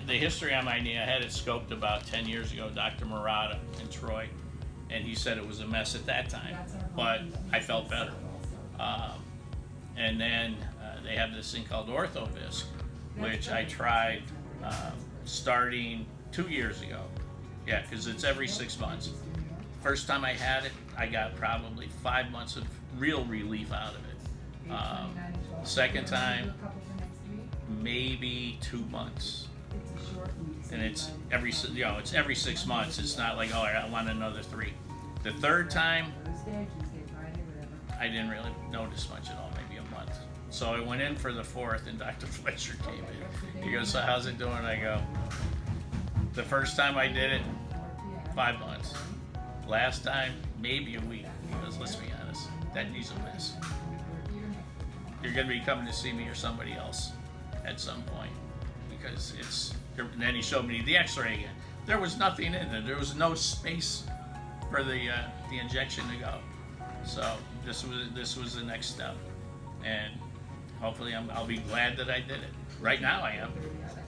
the history on my knee, I had it scoped about 10 years ago, Dr. Murata in Troy, and he said it was a mess at that time, but I felt better. And then they have this thing called orthovisc, which I tried starting 2 years ago. Yeah, because it's every 6 months. First time I had it, I got probably 5 months of real relief out of it. Second time, maybe 2 months. And it's every 6 months. It's not like, oh, I want another 3. The third time, I didn't really notice much at all, maybe a month. So I went in for the 4th, and Dr. Fletcher came in. He goes, so how's it doing? I go, the first time I did it, 5 months. Last time, maybe a week. He goes, let's be honest, that knee's a mess. You're gonna be coming to see me or somebody else at some point, because it's, and then he showed me the x-ray again. There was nothing in there. There was no space for the injection to go. So this was the next step, and hopefully I'll be glad that I did it. Right now I am.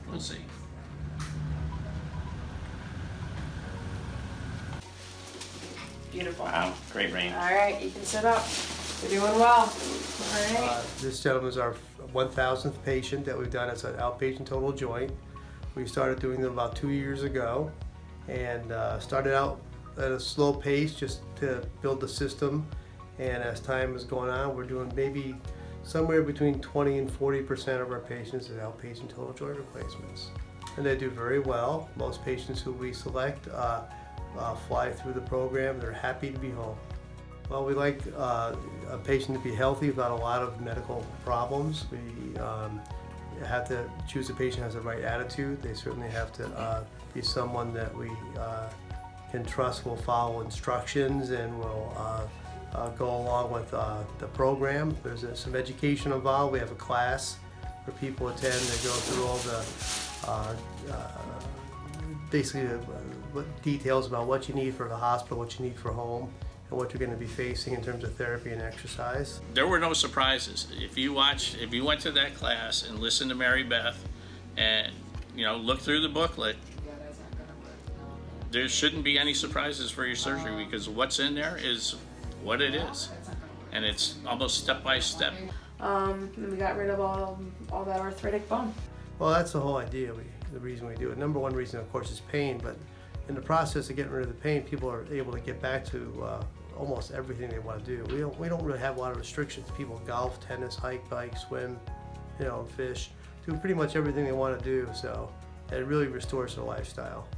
We'll see. Beautiful. Wow, great rain. All right, you can sit up. You're doing well. All right. This gentleman is our 1,000th patient that we've done as an outpatient total joint. We started doing them about 2 years ago, and started out at a slow pace just to build the system. And as time is going on, we're doing maybe somewhere between 20 and 40% of our patients as outpatient total joint replacements. And they do very well. Most patients who we select fly through the program. They're happy to be home. Well, we like a patient to be healthy without a lot of medical problems. We have to choose a patient who has the right attitude. They certainly have to be someone that we can trust will follow instructions and will go along with the program. There's some education involved. We have a class where people attend. They go through all the basically details about what you need for the hospital, what you need for home, and what you're going to be facing in terms of therapy and exercise. There were no surprises. If you went to that class and listened to Mary Beth and looked through the booklet, there shouldn't be any surprises for your surgery, because what's in there is what it is, and it's almost step by step. And we got rid of all that arthritic bone. Well, that's the whole idea. The reason we do it. Number one reason, of course, is pain, but in the process of getting rid of the pain, people are able to get back to almost everything they want to do. We don't really have a lot of restrictions. People golf, tennis, hike, bike, swim, fish, do pretty much everything they want to do. So it really restores their lifestyle.